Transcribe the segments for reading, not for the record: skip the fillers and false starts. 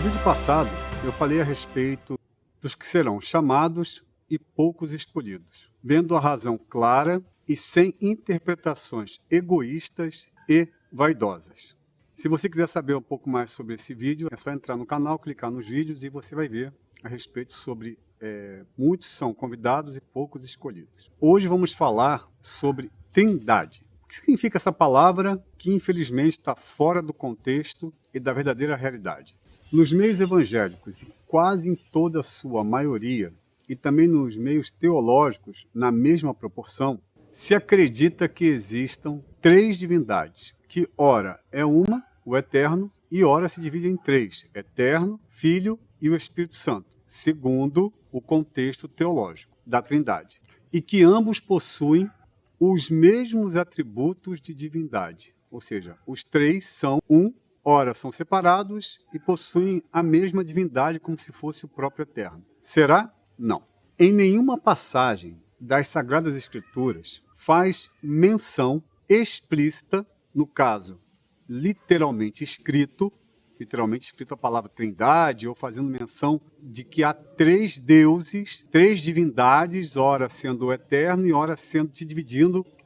vídeo passado, eu falei a respeito dos que serão chamados e poucos escolhidos, vendo a razão clara e sem interpretações egoístas e vaidosas. Se você quiser saber um pouco mais sobre esse vídeo, é só entrar no canal, clicar nos vídeos e você vai ver a respeito sobre muitos são convidados e poucos escolhidos. Hoje vamos falar sobre Trindade. O que significa essa palavra que infelizmente está fora do contexto e da verdadeira realidade? Nos meios evangélicos, e quase em toda a sua maioria, e também nos meios teológicos, na mesma proporção, se acredita que existam três divindades, que ora é uma, o Eterno, e ora se divide em três, Eterno, Filho e o Espírito Santo, segundo o contexto teológico da Trindade, e que ambos possuem os mesmos atributos de divindade, ou seja, os três são um, ora são separados e possuem a mesma divindade como se fosse o próprio Eterno. Será? Não. Em nenhuma passagem das Sagradas Escrituras faz menção explícita, no caso, literalmente escrito a palavra Trindade, ou fazendo menção de que há três deuses, três divindades, ora sendo o Eterno e ora sendo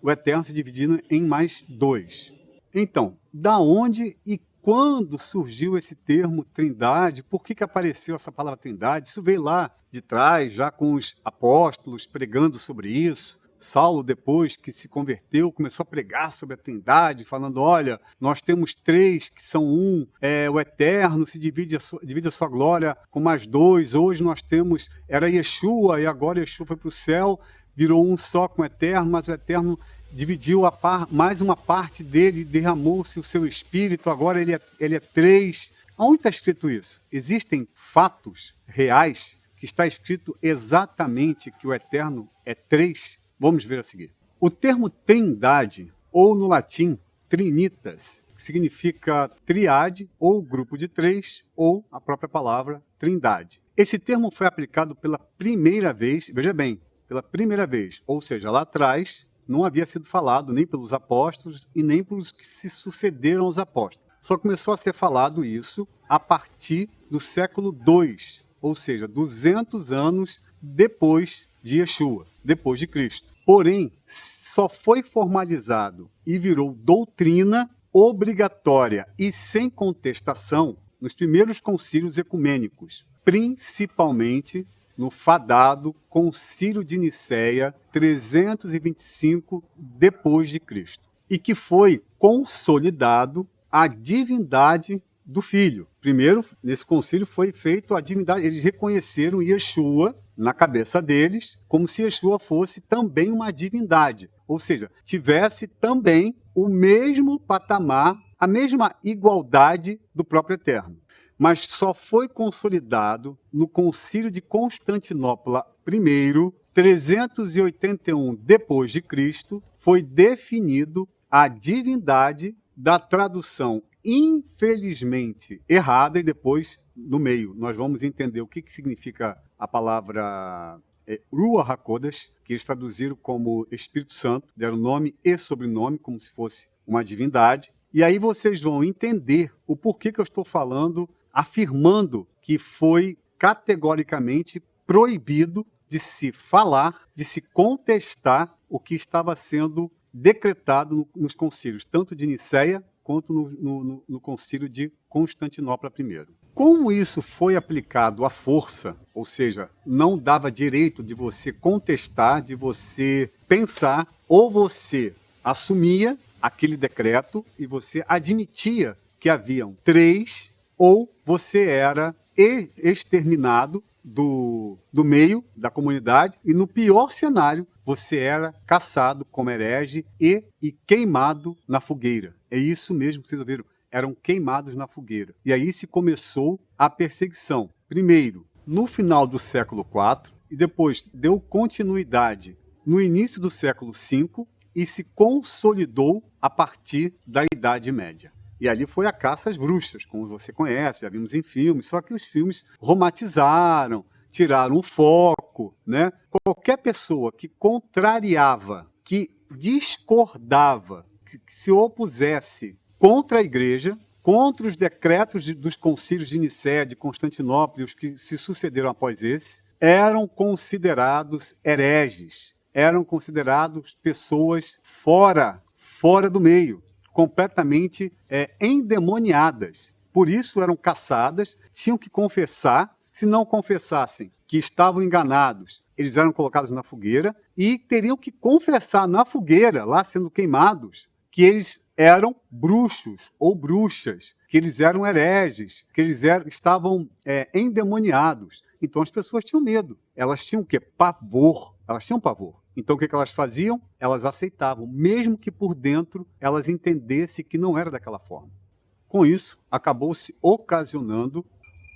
o Eterno se dividindo em mais dois. Então, da onde e quando surgiu esse termo Trindade? Por que apareceu essa palavra Trindade? Isso veio lá de trás, já com os apóstolos pregando sobre isso. Saulo, depois que se converteu, começou a pregar sobre a Trindade, falando, olha, nós temos três que são um, o Eterno se divide a sua glória com mais dois, hoje nós temos, era Yeshua, e agora Yeshua foi para o céu, virou um só com o Eterno, mas o Eterno dividiu mais uma parte dele, derramou-se o seu Espírito, agora ele é três. Aonde está escrito isso? Existem fatos reais que está escrito exatamente que o Eterno é três? Vamos ver a seguir. O termo Trindade, ou no latim Trinitas, significa triade, ou grupo de três, ou a própria palavra Trindade. Esse termo foi aplicado pela primeira vez, veja bem, pela primeira vez, ou seja, lá atrás, não havia sido falado nem pelos apóstolos e nem pelos que se sucederam aos apóstolos. Só começou a ser falado isso a partir do século II, ou seja, 200 anos depois de Yeshua, depois de Cristo. Porém, só foi formalizado e virou doutrina obrigatória e sem contestação nos primeiros concílios ecumênicos, principalmente no fadado Concílio de Nicéia 325 depois de Cristo, e que foi consolidado a divindade do Filho. Primeiro, nesse concílio foi feito a divindade, eles reconheceram Yeshua na cabeça deles, como se Yeshua fosse também uma divindade, ou seja, tivesse também o mesmo patamar, a mesma igualdade do próprio Eterno. Mas só foi consolidado no Concílio de Constantinopla I, 381 depois de Cristo, foi definido a divindade da tradução infelizmente errada, e depois, no meio, nós vamos entender o que significa a palavra Ruach HaKodesh, que eles traduziram como Espírito Santo, deram nome e sobrenome, como se fosse uma divindade. E aí vocês vão entender o porquê que eu estou falando, afirmando que foi categoricamente proibido de se falar, de se contestar o que estava sendo decretado nos concílios, tanto de Nicéia quanto no concílio de Constantinopla I. Como isso foi aplicado à força, ou seja, não dava direito de você contestar, de você pensar, ou você assumia aquele decreto e você admitia que haviam três, ou você era exterminado do meio da comunidade, e no pior cenário, você era caçado como herege e queimado na fogueira. É isso mesmo que vocês ouviram, eram queimados na fogueira. E aí se começou a perseguição. Primeiro, no final do século IV, e depois deu continuidade no início do século V, e se consolidou a partir da Idade Média. E ali foi a caça às bruxas, como você conhece, já vimos em filmes, só que os filmes romantizaram, tiraram o foco, né? Qualquer pessoa que contrariava, que discordava, que se opusesse contra a igreja, contra os decretos dos concílios de Nicéia, de Constantinopla, os que se sucederam após esse, eram considerados hereges, eram considerados pessoas fora do meio, completamente endemoniadas. Por isso eram caçadas, tinham que confessar. Se não confessassem que estavam enganados, eles eram colocados na fogueira e teriam que confessar na fogueira, lá sendo queimados, que eles eram bruxos ou bruxas, que eles eram hereges, que eles estavam endemoniados. Então as pessoas tinham medo. Elas tinham o quê? Pavor. Elas tinham pavor. Então o que elas faziam? Elas aceitavam, mesmo que por dentro elas entendessem que não era daquela forma. Com isso, acabou-se ocasionando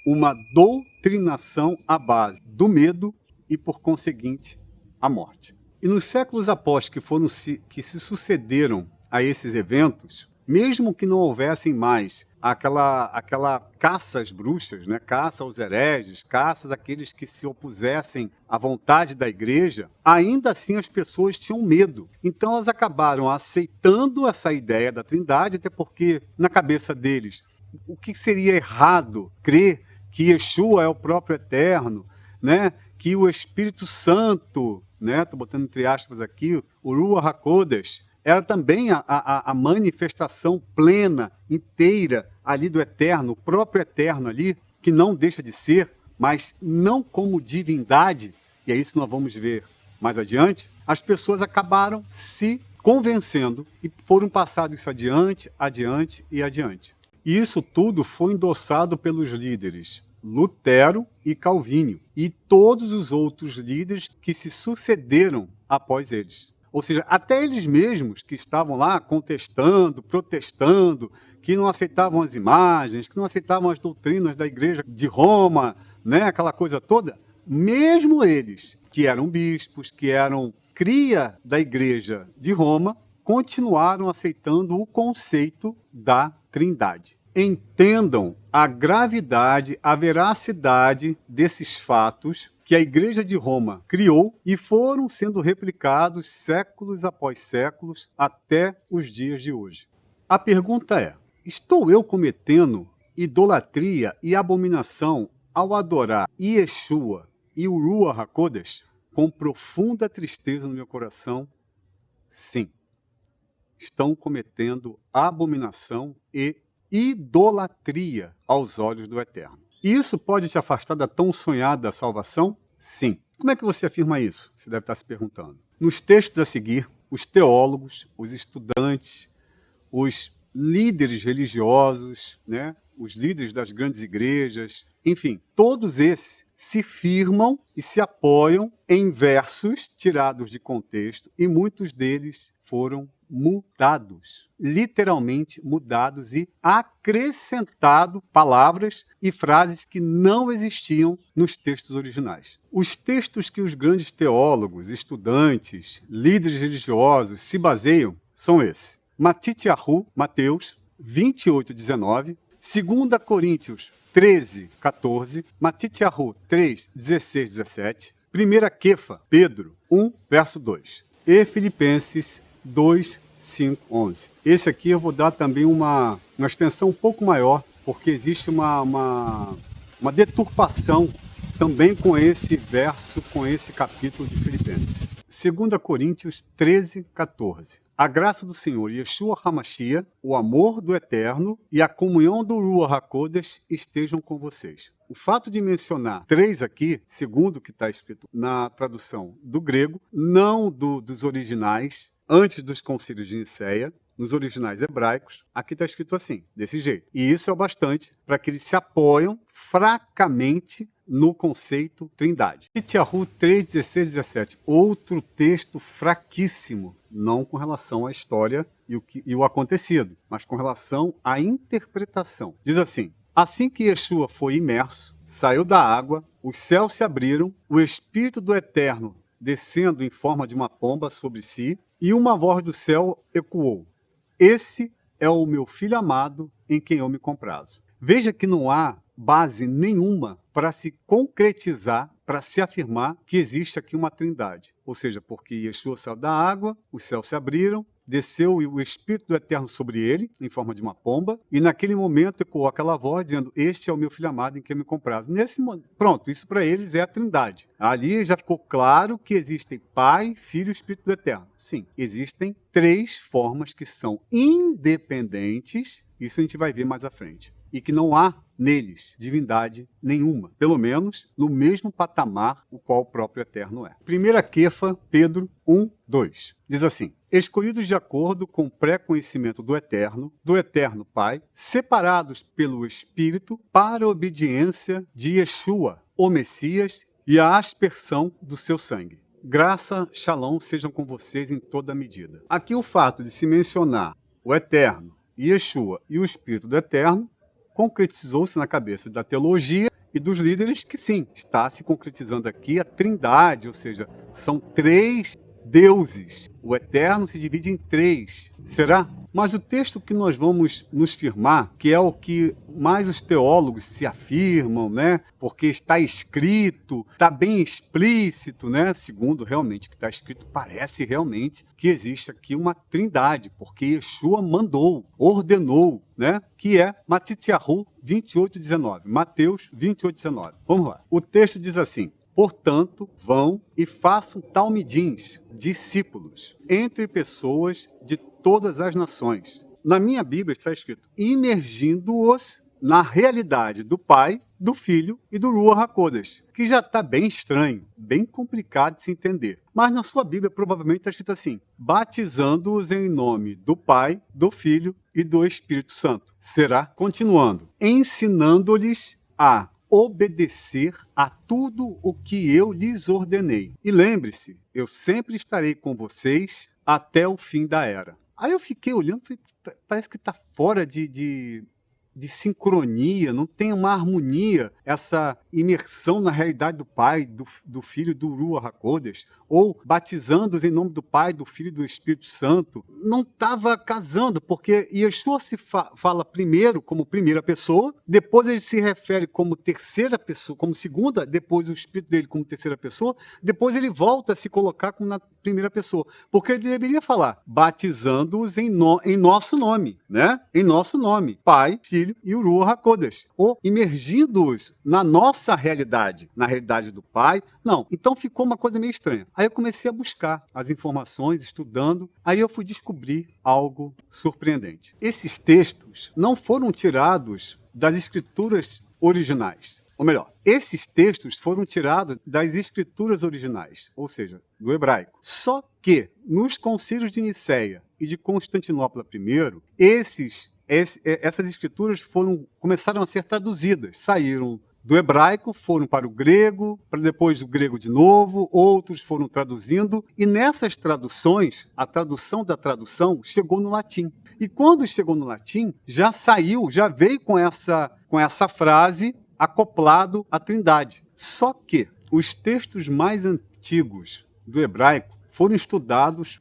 uma doutrinação à base do medo e, por conseguinte, a morte. E nos séculos após que se sucederam a esses eventos, mesmo que não houvessem mais aquela caça às bruxas, né? Caça aos hereges, caça àqueles que se opusessem à vontade da igreja, ainda assim as pessoas tinham medo. Então elas acabaram aceitando essa ideia da Trindade, até porque na cabeça deles, o que seria errado crer que Yeshua é o próprio Eterno, né? Que o Espírito Santo, né? Estou botando entre aspas aqui, o Ruach HaKodesh, era também a manifestação plena, inteira ali do Eterno, o próprio Eterno ali, que não deixa de ser, mas não como divindade, e é isso que nós vamos ver mais adiante. As pessoas acabaram se convencendo e foram passando isso adiante, adiante e adiante. E isso tudo foi endossado pelos líderes Lutero e Calvínio e todos os outros líderes que se sucederam após eles. Ou seja, até eles mesmos que estavam lá contestando, protestando, que não aceitavam as imagens, que não aceitavam as doutrinas da igreja de Roma, né, aquela coisa toda, mesmo eles, que eram bispos, que eram cria da igreja de Roma, continuaram aceitando o conceito da Trindade. Entendam a gravidade, a veracidade desses fatos que a Igreja de Roma criou e foram sendo replicados séculos após séculos até os dias de hoje. A pergunta é: estou eu cometendo idolatria e abominação ao adorar Yeshua e o Ruach HaKodesh com profunda tristeza no meu coração? Sim. Estão cometendo abominação e idolatria aos olhos do Eterno. E isso pode te afastar da tão sonhada salvação? Sim. Como é que você afirma isso? Você deve estar se perguntando. Nos textos a seguir, os teólogos, os estudantes, os líderes religiosos, né? Os líderes das grandes igrejas, enfim, todos esses se firmam e se apoiam em versos tirados de contexto e muitos deles foram mudados, literalmente mudados e acrescentado palavras e frases que não existiam nos textos originais. Os textos que os grandes teólogos, estudantes, líderes religiosos se baseiam são esses: Matityahu, Mateus 28:19, 2 Coríntios 13:14, Matityahu 3:16-17, 1 Kefa, Pedro 1:2 e Filipenses 2:5-11. Esse aqui eu vou dar também uma extensão um pouco maior, porque existe uma deturpação também com esse verso, com esse capítulo de Filipenses. 2 Coríntios 13:14. A graça do Senhor Yeshua HaMashiach, o amor do Eterno e a comunhão do Ruach HaKodesh estejam com vocês. O fato de mencionar 3 aqui, segundo o que está escrito na tradução do grego, não dos originais, antes dos concílios de Nicéia, nos originais hebraicos, aqui está escrito assim, desse jeito. E isso é o bastante para que eles se apoiam fracamente no conceito Trindade. Matityahu 3:16-17, outro texto fraquíssimo, não com relação à história e o acontecido, mas com relação à interpretação. Diz assim: assim que Yeshua foi imerso, saiu da água, os céus se abriram, o Espírito do Eterno descendo em forma de uma pomba sobre si, e uma voz do céu ecoou: esse é o meu filho amado, em quem eu me comprazo. Veja que não há base nenhuma para se concretizar, para se afirmar que existe aqui uma trindade. Ou seja, porque Yeshua saiu da água, os céus se abriram, desceu o Espírito do Eterno sobre ele, em forma de uma pomba, e naquele momento ecoou aquela voz dizendo: este é o meu filho amado em quem me compraz. Pronto, isso para eles é a Trindade. Ali já ficou claro que existem Pai, Filho e Espírito do Eterno. Sim, existem 3 formas que são independentes, isso a gente vai ver mais à frente, e que não há neles divindade nenhuma, pelo menos no mesmo patamar o qual o próprio Eterno é. Primeira Kefa, Pedro 1:2, diz assim: escolhidos de acordo com o pré-conhecimento do Eterno Pai, separados pelo Espírito para a obediência de Yeshua, o Messias, e a aspersão do seu sangue. Graça, shalom sejam com vocês em toda medida. Aqui o fato de se mencionar o Eterno, Yeshua e o Espírito do Eterno concretizou-se na cabeça da teologia e dos líderes que sim, está se concretizando aqui a Trindade, ou seja, são 3 deuses. O Eterno se divide em 3. Será? Mas o texto que nós vamos nos firmar, que é o que mais os teólogos se afirmam, né? Porque está escrito, está bem explícito, né? Segundo realmente o que está escrito, parece realmente que existe aqui uma trindade, porque Yeshua mandou, ordenou, né? Que é Matityahu 28:19, Mateus 28:19. Vamos lá. O texto diz assim: portanto, vão e façam talmidins, discípulos, entre pessoas de todas as nações. Na minha Bíblia está escrito: imergindo-os na realidade do Pai, do Filho e do Ruach HaKodesh, que já está bem estranho, bem complicado de se entender. Mas na sua Bíblia provavelmente está escrito assim: batizando-os em nome do Pai, do Filho e do Espírito Santo. Será? Continuando: ensinando-lhes a obedecer a tudo o que eu lhes ordenei. E lembre-se, eu sempre estarei com vocês até o fim da era. Aí eu fiquei olhando, parece que está fora de sincronia, não tem uma harmonia, essa imersão na realidade do Pai, do Filho e do Ruach HaKodesh, ou batizando-os em nome do Pai, do Filho e do Espírito Santo. Não estava casando, porque Yeshua se fala primeiro como primeira pessoa, depois ele se refere como terceira pessoa, como segunda, depois o Espírito dele como terceira pessoa, depois ele volta a se colocar como na primeira pessoa, porque ele deveria falar batizando-os em nosso nome, né? Em nosso nome, Pai, Filho e o Ruach HaKodesh, ou imergindo-os na nossa realidade, na realidade do Pai. Não, então ficou uma coisa meio estranha. Aí eu comecei a buscar as informações, estudando, aí eu fui descobrir algo surpreendente. Esses textos não foram tirados das escrituras originais. Ou melhor, esses textos foram tirados das escrituras originais, ou seja, do hebraico. Só que, nos concílios de Nicéia e de Constantinopla I, essas escrituras começaram a ser traduzidas. Saíram do hebraico, foram para o grego, para depois o grego de novo, outros foram traduzindo, e nessas traduções, a tradução da tradução chegou no latim. E quando chegou no latim, já veio com essa frase acoplado à Trindade. Só que os textos mais antigos do hebraico foram estudados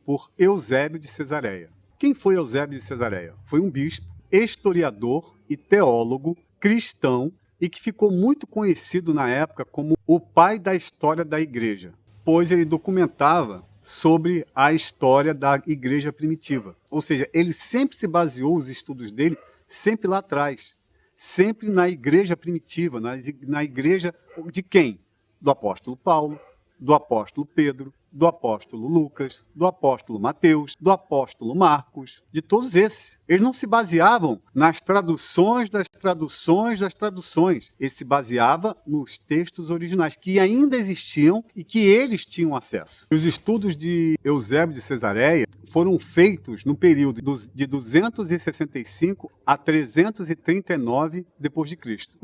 por Eusébio de Cesareia. Quem foi Eusébio de Cesareia? Foi um bispo, historiador e teólogo cristão e que ficou muito conhecido na época como o pai da história da igreja, pois ele documentava sobre a história da igreja primitiva. Ou seja, ele sempre se baseou, os estudos dele, sempre lá atrás. Sempre na igreja primitiva, na igreja de quem? Do apóstolo Paulo, do apóstolo Pedro, do apóstolo Lucas, do apóstolo Mateus, do apóstolo Marcos, de todos esses. Eles não se baseavam nas traduções das traduções das traduções. Eles se baseavam nos textos originais, que ainda existiam e que eles tinham acesso. Os estudos de Eusébio de Cesareia foram feitos no período de 265 a 339 depois de Cristo.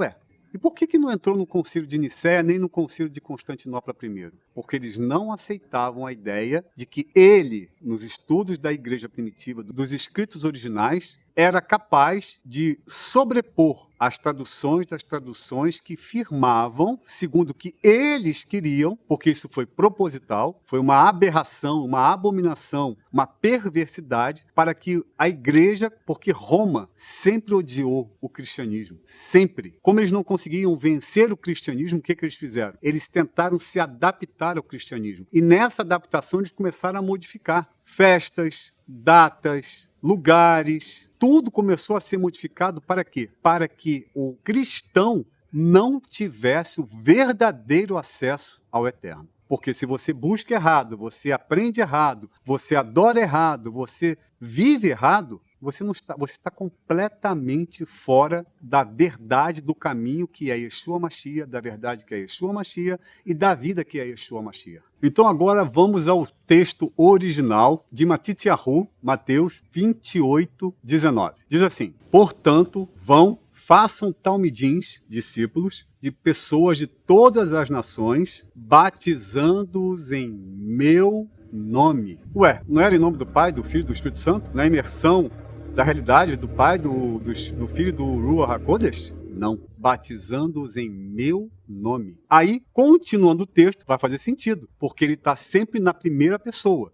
E por que não entrou no concílio de Nicéia nem no concílio de Constantinopla I? Porque eles não aceitavam a ideia de que ele, nos estudos da igreja primitiva, dos escritos originais, era capaz de sobrepor as traduções das traduções que firmavam, segundo o que eles queriam, porque isso foi proposital, foi uma aberração, uma abominação, uma perversidade para que a igreja, porque Roma sempre odiou o cristianismo, sempre. Como eles não conseguiam vencer o cristianismo, o que eles fizeram? Eles tentaram se adaptar ao cristianismo. E nessa adaptação eles começaram a modificar festas, datas, lugares, tudo começou a ser modificado para quê? Para que o cristão não tivesse o verdadeiro acesso ao eterno. Porque se você busca errado, você aprende errado, você adora errado, você vive errado, você está completamente fora da verdade do caminho que é Yeshua Mashiach, da verdade que é Yeshua Mashiach e da vida que é Yeshua Mashiach. Então agora vamos ao texto original de Matityahu, Mateus 28, 19. Diz assim: portanto, vão, façam talmidins, discípulos, de pessoas de todas as nações, batizando-os em meu nome. Ué, não era em nome do Pai, do Filho e do Espírito Santo? Na imersão da realidade do Pai, do Filho e do Ruach HaKodesh? Não. Batizando-os em meu nome. Aí, continuando o texto, vai fazer sentido, porque ele está sempre na primeira pessoa.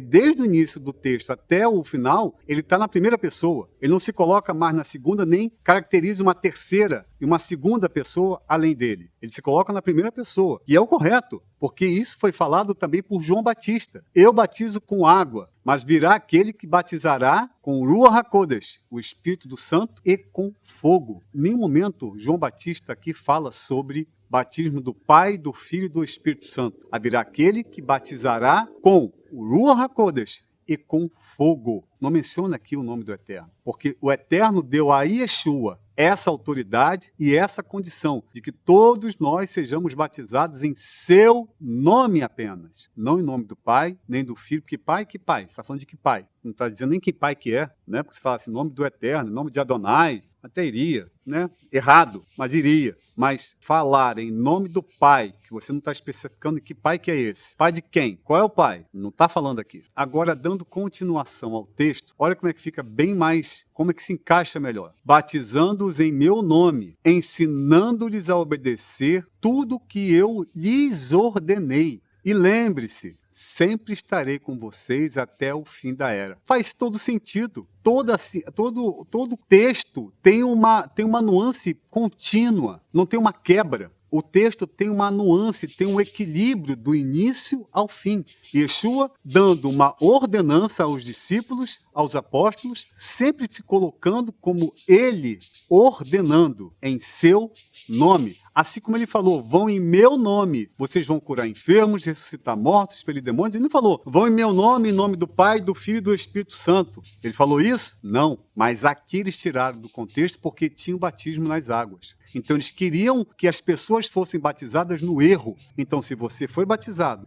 Desde o início do texto até o final, ele está na primeira pessoa. Ele não se coloca mais na segunda, nem caracteriza uma terceira e uma segunda pessoa além dele. Ele se coloca na primeira pessoa. E é o correto, porque isso foi falado também por João Batista. Eu batizo com água, mas virá aquele que batizará com o Ruach HaKodesh, o Espírito do Santo, e com fogo. Em nenhum momento João Batista aqui fala sobre batismo do Pai, do Filho e do Espírito Santo. Haverá aquele que batizará com o Ruach HaKodesh e com fogo. Não menciona aqui o nome do Eterno, porque o Eterno deu a Yeshua essa autoridade e essa condição de que todos nós sejamos batizados em seu nome apenas. Não em nome do Pai, nem do Filho. Que Pai? Que Pai? Você está falando de que Pai? Não está dizendo nem que Pai que é, né? Porque você fala assim, nome do Eterno, nome de Adonai, até iria, né? Errado, mas iria. Mas falar em nome do Pai, que você não está especificando que Pai que é esse. Pai de quem? Qual é o Pai? Não está falando aqui. Agora, dando continuação ao texto, olha como é que fica bem mais, como é que se encaixa melhor. Batizando-os em meu nome, ensinando-lhes a obedecer tudo que eu lhes ordenei. E lembre-se, sempre estarei com vocês até o fim da era. Faz todo sentido. Todo texto tem uma nuance contínua, não tem uma quebra. O texto tem uma nuance, tem um equilíbrio do início ao fim. Yeshua dando uma ordenança aos discípulos, aos apóstolos, sempre se colocando como ele ordenando em seu nome. Assim como ele falou, vão em meu nome, vocês vão curar enfermos, ressuscitar mortos, expelir demônios. Ele não falou, vão em meu nome, em nome do Pai, do Filho e do Espírito Santo. Ele falou isso? Não. Mas aqui eles tiraram do contexto porque tinha o batismo nas águas. Então eles queriam que as pessoas fossem batizadas no erro. Então se você foi batizado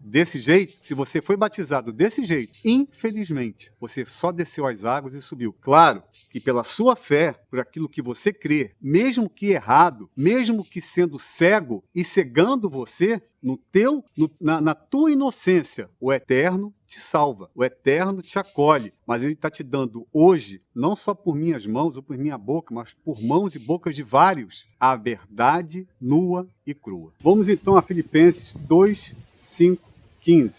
desse jeito. Se você foi batizado desse jeito, infelizmente, você só desceu as águas e subiu. Claro que pela sua fé, por aquilo que você crê, mesmo que errado, mesmo que sendo cego e cegando você, na tua inocência, o Eterno te salva, o Eterno te acolhe, mas Ele está te dando hoje, não só por minhas mãos ou por minha boca, mas por mãos e bocas de vários, a verdade nua e crua. Vamos então a Filipenses 2, 5, 15,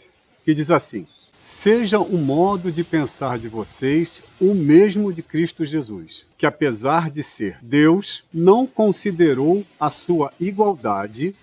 que diz assim: seja o modo de pensar de vocês o mesmo de Cristo Jesus, que apesar de ser Deus, não considerou a sua igualdade,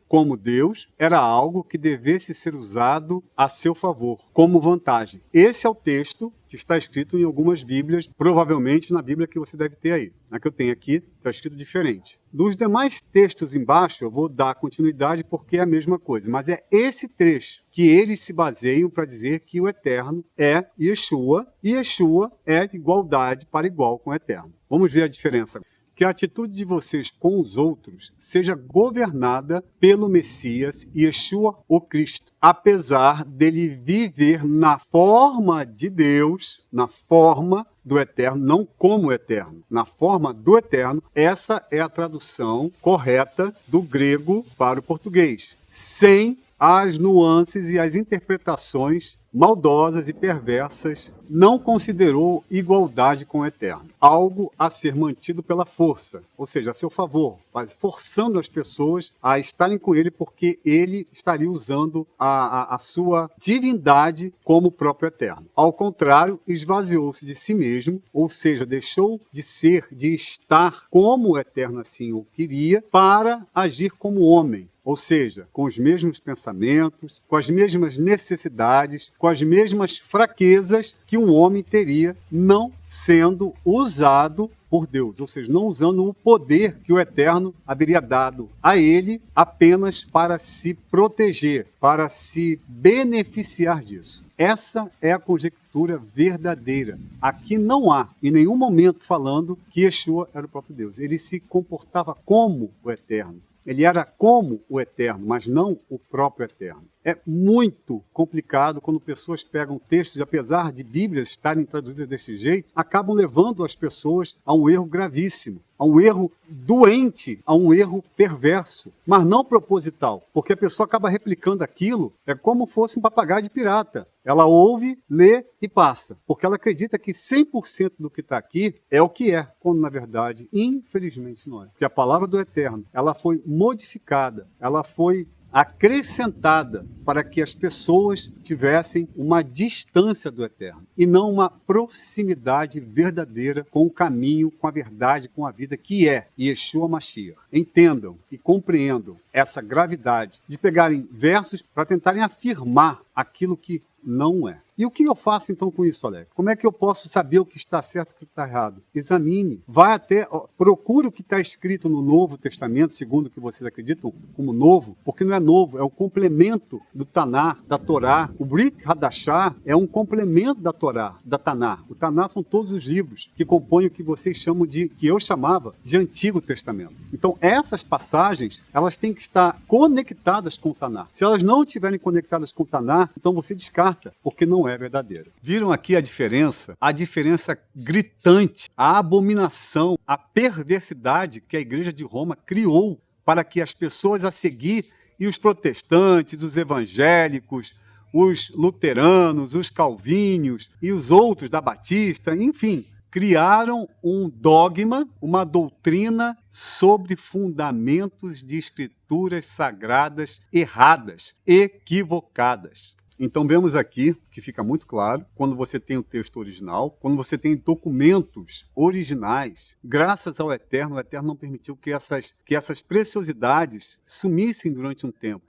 como Deus era algo que devesse ser usado a seu favor, como vantagem. Esse é o texto que está escrito em algumas Bíblias, provavelmente na Bíblia que você deve ter aí. Na que eu tenho aqui, está escrito diferente. Dos demais textos embaixo, eu vou dar continuidade porque é a mesma coisa, mas é esse trecho que eles se baseiam para dizer que o Eterno é Yeshua, e Yeshua é de igualdade para igual com o Eterno. Vamos ver a diferença. Que a atitude de vocês com os outros seja governada pelo Messias, Yeshua, o Cristo. Apesar dele viver na forma de Deus, na forma do Eterno, não como Eterno, na forma do Eterno, essa é a tradução correta do grego para o português. Sem as nuances e as interpretações maldosas e perversas, não considerou igualdade com o Eterno, algo a ser mantido pela força, ou seja, a seu favor, forçando as pessoas a estarem com ele porque ele estaria usando a sua divindade como o próprio Eterno. Ao contrário, esvaziou-se de si mesmo, ou seja, deixou de estar como o Eterno assim o queria, para agir como homem. ou seja, com os mesmos pensamentos, com as mesmas necessidades, com as mesmas fraquezas que um homem teria, não sendo usado por Deus, ou seja, não usando o poder que o Eterno haveria dado a ele apenas para se proteger, para se beneficiar disso. Essa é a conjectura verdadeira. Aqui não há, em nenhum momento, falando que Yeshua era o próprio Deus. Ele se comportava como o Eterno. Ele era como o Eterno, mas não o próprio Eterno. É muito complicado quando pessoas pegam textos, e apesar de Bíblias estarem traduzidas desse jeito, acabam levando as pessoas a um erro gravíssimo, a um erro doente, a um erro perverso, mas não proposital, porque a pessoa acaba replicando aquilo, é como fosse um papagaio de pirata. Ela ouve, lê e passa, porque ela acredita que 100% do que está aqui é o que é, quando na verdade, infelizmente não é. Porque a palavra do Eterno, ela foi modificada, ela foi acrescentada para que as pessoas tivessem uma distância do Eterno e não uma proximidade verdadeira com o caminho, com a verdade, com a vida que é Yeshua Mashiach. Entendam e compreendam essa gravidade de pegarem versos para tentarem afirmar aquilo que não é. E o que eu faço então com isso, Alex? Como é que eu posso saber o que está certo e o que está errado? Examine. Vai até, procure o que está escrito no Novo Testamento, segundo o que vocês acreditam como novo, porque não é novo, é o complemento do Taná, da Torá. O Brit Hadashah é um complemento da Torá, da Taná. O Taná são todos os livros que compõem o que vocês chamam de, que eu chamava de Antigo Testamento. Então, essas passagens, elas têm que estar conectadas com o Taná. Se elas não estiverem conectadas com o Taná, então você descarta, porque não é verdadeira. Viram aqui a diferença? A diferença gritante, a abominação, a perversidade que a Igreja de Roma criou para que as pessoas a seguir, e os protestantes, os evangélicos, os luteranos, os calvínios e os outros da Batista, enfim, criaram um dogma, uma doutrina sobre fundamentos de escrituras sagradas erradas, equivocadas. Então vemos aqui que fica muito claro, quando você tem o texto original, quando você tem documentos originais, graças ao Eterno, o Eterno não permitiu que essas preciosidades sumissem durante um tempo,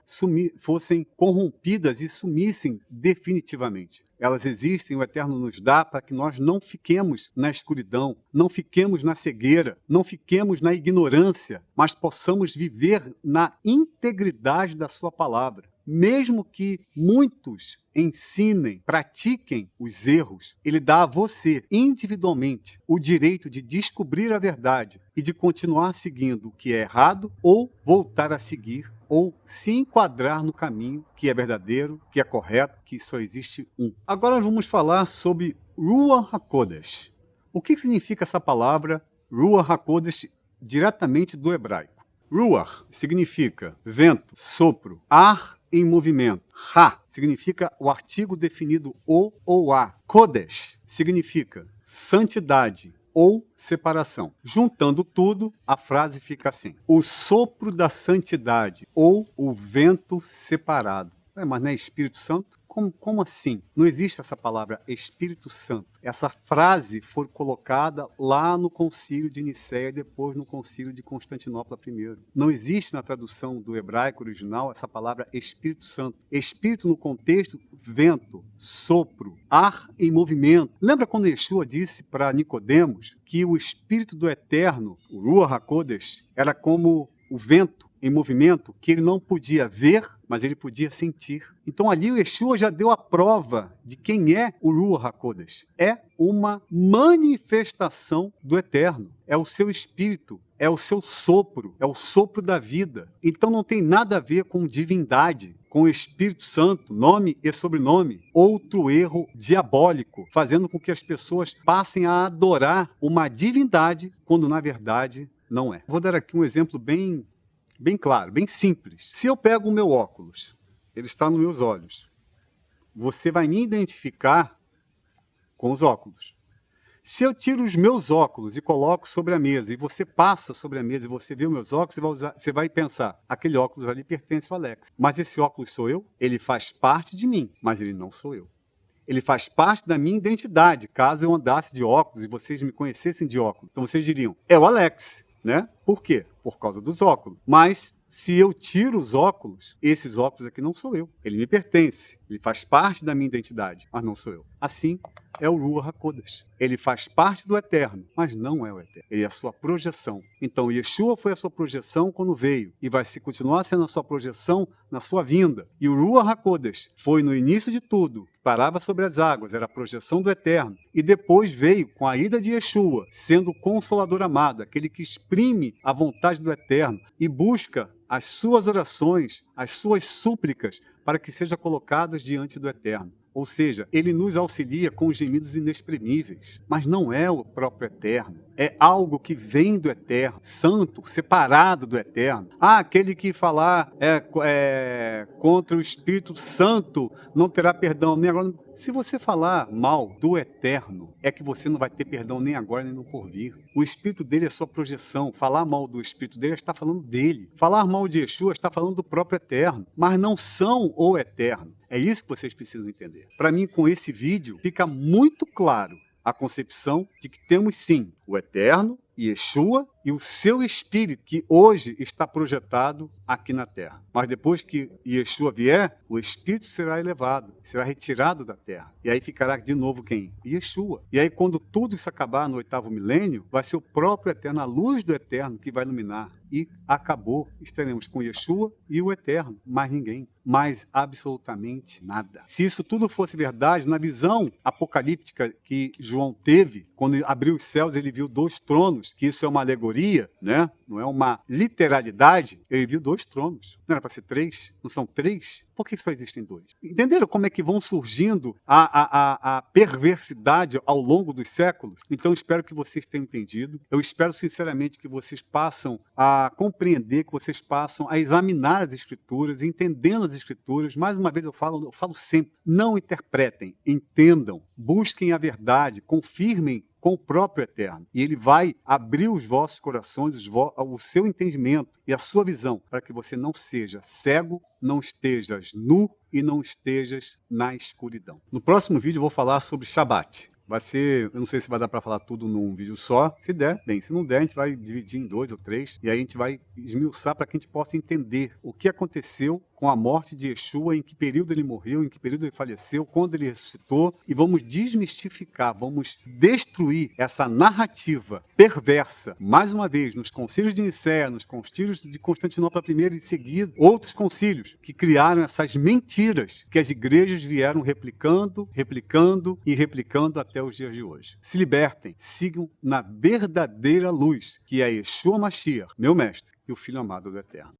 fossem corrompidas e sumissem definitivamente. Elas existem, o Eterno nos dá para que nós não fiquemos na escuridão, não fiquemos na cegueira, não fiquemos na ignorância, mas possamos viver na integridade da sua palavra. Mesmo que muitos ensinem, pratiquem os erros, ele dá a você, individualmente, o direito de descobrir a verdade e de continuar seguindo o que é errado ou voltar a seguir ou se enquadrar no caminho que é verdadeiro, que é correto, que só existe um. Agora vamos falar sobre Ruach HaKodesh. O que significa essa palavra Ruach HaKodesh diretamente do hebraico? Ruach significa vento, sopro, ar em movimento. Ha significa o artigo definido o ou a. Kodesh significa santidade ou separação. Juntando tudo, a frase fica assim: o sopro da santidade ou o vento separado. Mas não é Espírito Santo? Como assim? Não existe essa palavra Espírito Santo. Essa frase foi colocada lá no Concílio de Nicéia e depois no Concílio de Constantinopla I. Não existe na tradução do hebraico original essa palavra Espírito Santo. Espírito no contexto, vento, sopro, ar em movimento. Lembra quando Yeshua disse para Nicodemos que o Espírito do Eterno, o Ruach HaKodesh, era como o vento em movimento, que ele não podia ver, mas ele podia sentir. Então ali o Yeshua já deu a prova de quem é o Ruach HaKodesh. É uma manifestação do Eterno. É o seu Espírito, é o seu sopro, é o sopro da vida. Então não tem nada a ver com divindade, com o Espírito Santo, nome e sobrenome. Outro erro diabólico, fazendo com que as pessoas passem a adorar uma divindade, quando na verdade não é. Vou dar aqui um exemplo bem claro, bem simples. Se eu pego o meu óculos, ele está nos meus olhos, você vai me identificar com os óculos. Se eu tiro os meus óculos e coloco sobre a mesa, e você passa sobre a mesa e você vê os meus óculos, você vai pensar, aquele óculos ali pertence ao Alex. Mas esse óculos sou eu? Ele faz parte de mim, mas ele não sou eu. Ele faz parte da minha identidade, caso eu andasse de óculos e vocês me conhecessem de óculos. Então vocês diriam, é o Alex, né? Por quê? Por causa dos óculos. Mas Se eu tiro os óculos, esses óculos aqui não sou eu. Ele me pertence, ele faz parte da minha identidade, mas não sou eu. Assim é o Ruach HaKodesh. Ele faz parte do eterno, mas não é o eterno. Ele é a sua projeção. Então, Yeshua foi a sua projeção quando veio e vai se continuar sendo a sua projeção na sua vinda. E o Ruach HaKodesh foi no início de tudo, parava sobre as águas, era a projeção do eterno. E depois veio com a ida de Yeshua, sendo o Consolador amado, aquele que exprime a vontade do eterno e busca as suas orações, as suas súplicas, para que sejam colocadas diante do eterno. Ou seja, ele nos auxilia com gemidos inexprimíveis, mas não é o próprio eterno. É algo que vem do eterno, santo, separado do eterno. Aquele que falar contra o Espírito Santo não terá perdão nem agora. Se você falar mal do eterno, é que você não vai ter perdão nem agora nem no porvir. O Espírito dele é sua projeção. Falar mal do Espírito dele está falando dele. Falar mal de Yeshua está falando do próprio eterno, mas não são o eterno. É isso que vocês precisam entender. Para mim, com esse vídeo, fica muito claro a concepção de que temos sim o eterno, Yeshua e o seu espírito, que hoje está projetado aqui na terra. Mas depois que Yeshua vier, o espírito será elevado, será retirado da terra. E aí ficará de novo quem? Yeshua. E aí quando tudo isso acabar no 8º milênio, vai ser o próprio eterno, a luz do eterno que vai iluminar. E acabou. Estaremos com Yeshua e o eterno. Mais ninguém. Mais absolutamente nada. Se isso tudo fosse verdade, na visão apocalíptica que João teve, quando abriu os céus, ele viu 2 tronos, que isso é uma alegoria, né? Não é uma literalidade. Ele viu 2 tronos. Não era para ser 3? Não são 3? Por que só existem 2? Entenderam como é que vão surgindo a perversidade ao longo dos séculos? Então, espero que vocês tenham entendido. Eu espero, sinceramente, que vocês passem a compreender, que vocês passem a examinar as Escrituras, entendendo as Escrituras. Mais uma vez, eu falo sempre, não interpretem, entendam, busquem a verdade, confirmem com o próprio Eterno. E ele vai abrir os vossos corações, o seu entendimento e a sua visão, para que você não seja cego, não estejas nu e não estejas na escuridão. No próximo vídeo eu vou falar sobre Shabat. Vai ser, eu não sei se vai dar para falar tudo num vídeo só. Se der, bem. Se não der, a gente vai dividir em 2 ou 3. E aí a gente vai esmiuçar para que a gente possa entender o que aconteceu com a morte de Yeshua, em que período ele morreu, em que período ele faleceu, quando ele ressuscitou. E vamos desmistificar, vamos destruir essa narrativa perversa, mais uma vez, nos concílios de Nicéia, nos concílios de Constantinopla I e seguida, outros concílios que criaram essas mentiras que as igrejas vieram replicando e replicando até os dias de hoje. Se libertem, sigam na verdadeira luz, que é Yeshua Mashiach, meu mestre e o Filho amado do Eterno.